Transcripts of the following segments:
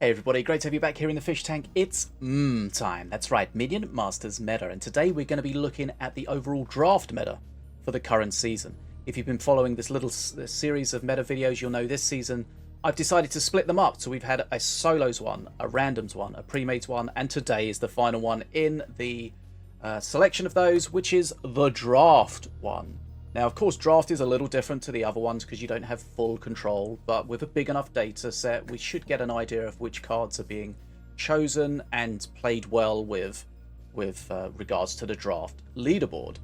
Hey everybody, great to have you back here in the fish tank. It's time. That's right, Minion Masters Meta. And today we're going to be looking at the overall draft meta for the current season. If you've been following this little series of meta videos, you'll know this season I've decided to split them up. So we've had a solos one, a randoms one, a pre-made one, and today is the final one in the selection of those, which is the draft one. Now, of course, draft is a little different to the other ones because you don't have full control, but with a big enough data set, we should get an idea of which cards are being chosen and played well with regards to the draft leaderboard.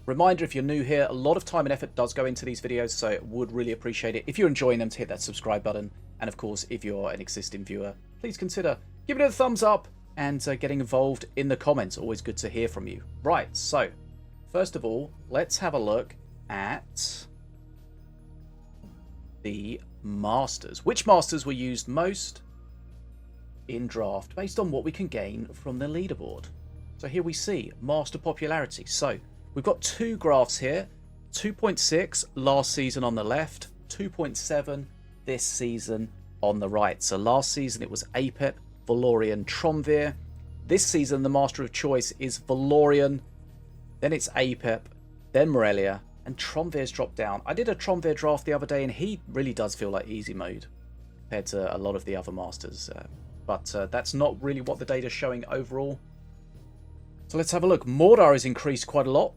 Reminder, if you're new here, a lot of time and effort does go into these videos, so I would really appreciate it if you're enjoying them to hit that subscribe button. And of course, if you're an existing viewer, please consider giving it a thumbs up and getting involved in the comments. Always good to hear from you. Right, so first of all, let's have a look at the Masters. Which Masters were used most in draft based on what we can gain from the leaderboard. So here we see Master popularity. So we've got two graphs here. 2.6 last season on the left, 2.7 this season on the right. So last season it was Apep, Valorian, Tromvir. This season the Master of Choice is Valorian, then it's Apep, then Morelia, and Tromvir's dropped down. I did a Tromvir draft the other day, and he really does feel like easy mode compared to a lot of the other Masters. But that's not really what the data's showing overall. So let's have a look. Mordar has increased quite a lot.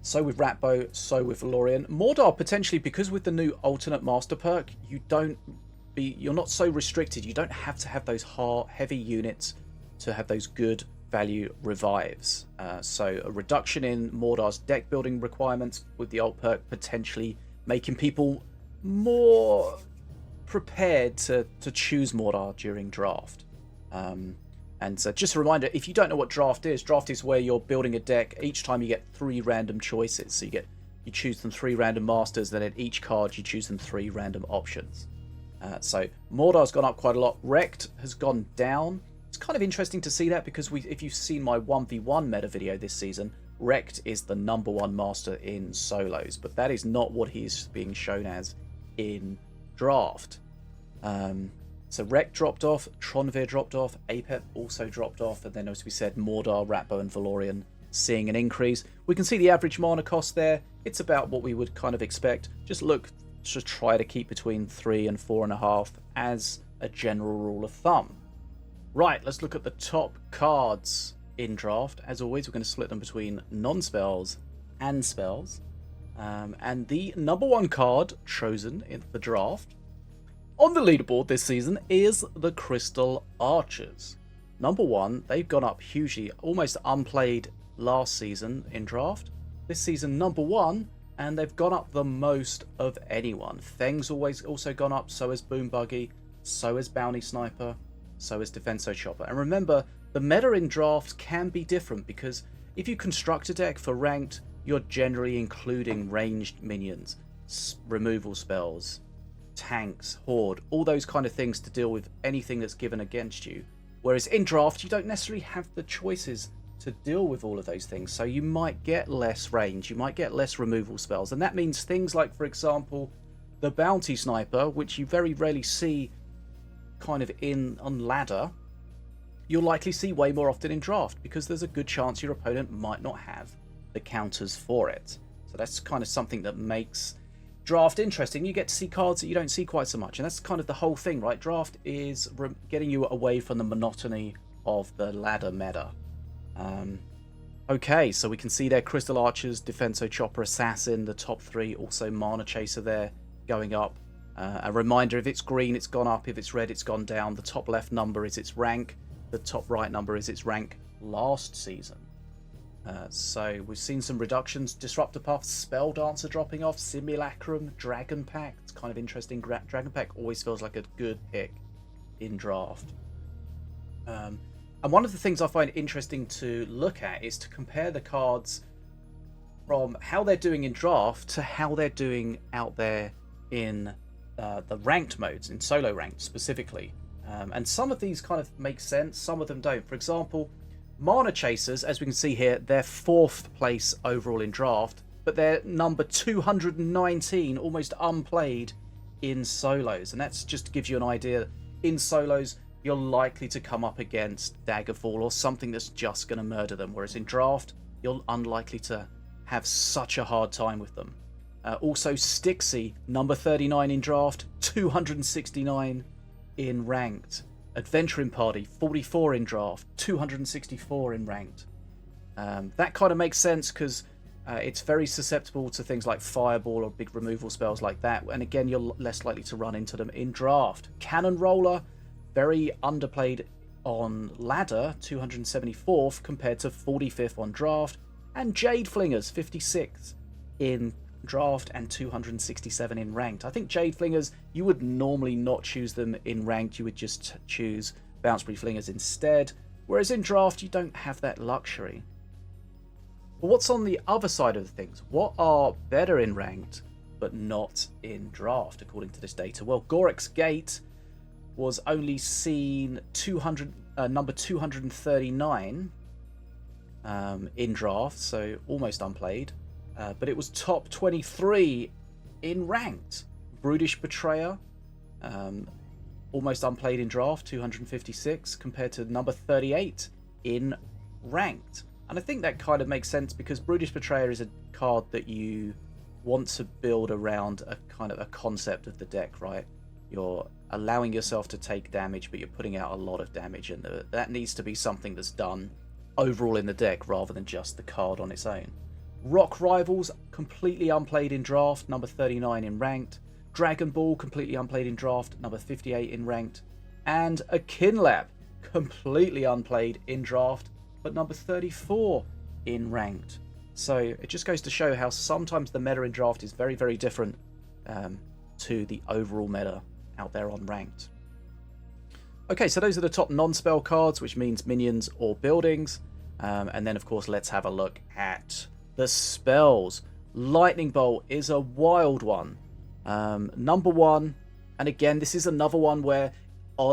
So with Ratbo, so with Valorian. Mordar potentially, because with the new alternate Master perk, you're not so restricted. You don't have to have those heavy units to have those good value revives. So a reduction in Mordar's deck building requirements with the alt perk potentially making people more prepared to choose Mordar during draft. And so just a reminder, if you don't know what draft is where you're building a deck. Each time you get 3 random choices. So you choose them 3 random masters, then at each card you choose them 3 random options. So Mordar's gone up quite a lot. Wrecked has gone down. It's kind of interesting to see that because if you've seen my 1v1 meta video this season, Wrecked is the #1 master in solos, but that is not what he's being shown as in draft. So Wrecked dropped off, Tromvir dropped off, Apep also dropped off, and then as we said, Mordar, Ratbo and Valorian seeing an increase. We can see the average mana cost there. It's about what we would kind of expect. Just look to try to keep between 3 and 4.5 as a general rule of thumb. Right, let's look at the top cards in draft. As always, we're going to split them between non-spells and spells. And the #1 card chosen in the draft on the leaderboard this season is the Crystal Archers. #1, they've gone up hugely, almost unplayed last season in draft. This season, #1, and they've gone up the most of anyone. Feng's also gone up, so has Boom Buggy, so has Bounty Sniper, so is Defenso Chopper. And remember, the meta in draft can be different because if you construct a deck for ranked, you're generally including ranged minions, removal spells, tanks, horde, all those kind of things to deal with anything that's given against you. Whereas in draft, you don't necessarily have the choices to deal with all of those things. So you might get less range, you might get less removal spells. And that means things like, for example, the Bounty Sniper, which you very rarely see kind of on ladder, you'll likely see way more often in draft because there's a good chance your opponent might not have the counters for it. So that's kind of something that makes draft interesting. You get to see cards that you don't see quite so much, and that's kind of the whole thing, right? Draft is getting you away from the monotony of the ladder meta. Okay, so we can see there Crystal Archers, Defenso Chopper, Assassin, the top 3, also Mana Chaser there going up. A reminder, if it's green, it's gone up. If it's red, it's gone down. The top left number is its rank. The top right number is its rank last season. So we've seen some reductions. Disruptor Puff, Spell Dancer dropping off, Simulacrum, Dragon Pack. It's kind of interesting. Dragon Pack always feels like a good pick in draft. And one of the things I find interesting to look at is to compare the cards from how they're doing in draft to how they're doing out there in the ranked modes, in solo ranked specifically. And some of these kind of make sense, some of them don't. For example, Mana Chasers, as we can see here, they're 4th place overall in draft, but they're number 219, almost unplayed in solos. And that's just gives you an idea. in solos, you're likely to come up against Daggerfall or something that's just going to murder them, whereas in draft, you're unlikely to have such a hard time with them. Also, Stixie, number 39 in draft, 269 in ranked. Adventuring Party, 44 in draft, 264 in ranked. That kind of makes sense because it's very susceptible to things like Fireball or big removal spells like that. And again, you're less likely to run into them in draft. Cannon Roller, very underplayed on ladder, 274th compared to 45th on draft. And Jade Flingers, 56th in draft and 267 in ranked. I think Jade Flingers, you would normally not choose them in ranked. You would just choose Bounceberry Flingers instead. Whereas in draft, you don't have that luxury. But what's on the other side of things? What are better in ranked, but not in draft, according to this data? Well, Gorex Gate was only seen number 239 in draft, so almost unplayed. But it was top 23 in ranked. Brutish Betrayer, almost unplayed in draft, 256, compared to number 38 in ranked. And I think that kind of makes sense because Brutish Betrayer is a card that you want to build around a kind of a concept of the deck, right? You're allowing yourself to take damage, but you're putting out a lot of damage, and that needs to be something that's done overall in the deck rather than just the card on its own. Rock Rivals, completely unplayed in draft, number 39 in ranked. Dragon Ball, completely unplayed in draft, number 58 in ranked. And a Kinlab, completely unplayed in draft, but number 34 in ranked. So it just goes to show how sometimes the meta in draft is very, very different to the overall meta out there on ranked. Okay, so those are the top non-spell cards, which means minions or buildings. And then, of course, let's have a look at the spells. Lightning Bolt is a wild one. Number 1, and again, this is another one where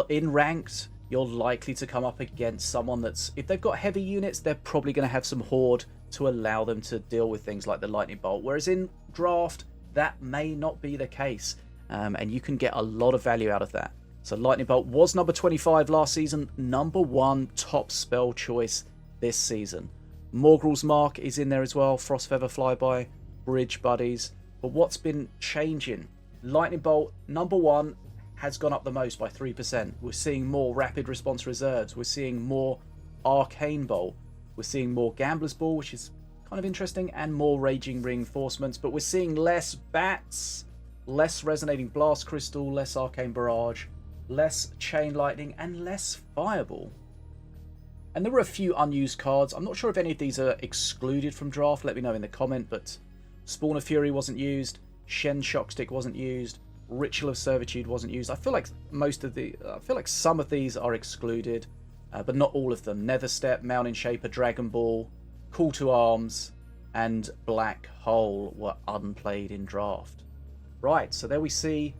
in ranked, you're likely to come up against someone that's, if they've got heavy units, they're probably going to have some horde to allow them to deal with things like the Lightning Bolt. Whereas in draft, that may not be the case. And you can get a lot of value out of that. So Lightning Bolt was number 25 last season, number 1 top spell choice this season. Morgrel's Mark is in there as well, Frostfeather Flyby, Bridge Buddies. But what's been changing? Lightning Bolt, number 1, has gone up the most by 3%. We're seeing more Rapid Response Reserves. We're seeing more Arcane Bolt. We're seeing more Gambler's Ball, which is kind of interesting, and more Raging Reinforcements. But we're seeing less Bats, less Resonating Blast Crystal, less Arcane Barrage, less Chain Lightning, and less Fireball. And there were a few unused cards. I'm not sure if any of these are excluded from draft. Let me know in the comment. But Spawn of Fury wasn't used. Shen Shockstick wasn't used. Ritual of Servitude wasn't used. I feel like some of these are excluded, but not all of them. Netherstep, Mountain Shaper, Dragon Ball, Call to Arms, and Black Hole were unplayed in draft. Right, so there we see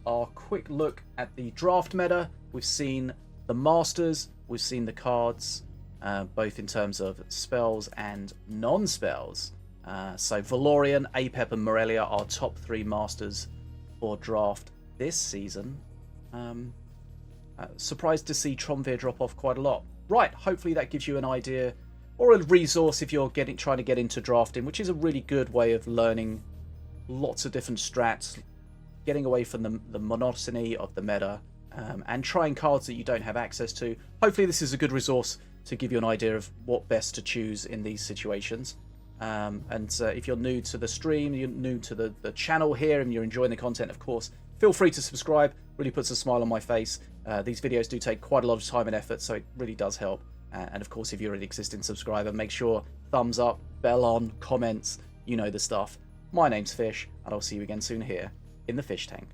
our quick look at the draft meta. We've seen the Masters, we've seen the cards, both in terms of spells and non-spells. So Valorian, Apep, and Morelia are top 3 Masters for draft this season. Surprised to see Tromvir drop off quite a lot. Right, hopefully that gives you an idea or a resource if you're trying to get into drafting, which is a really good way of learning lots of different strats, getting away from the monotony of the meta, and trying cards that you don't have access to. Hopefully this is a good resource to give you an idea of what best to choose in these situations. If you're new to the stream, you're new to the channel here, and you're enjoying the content, of course, feel free to subscribe. Really puts a smile on my face. These videos do take quite a lot of time and effort, so it really does help. And of course, if you're an existing subscriber, make sure thumbs up, bell on, comments, you know the stuff. My name's Fish, and I'll see you again soon here in the fish tank.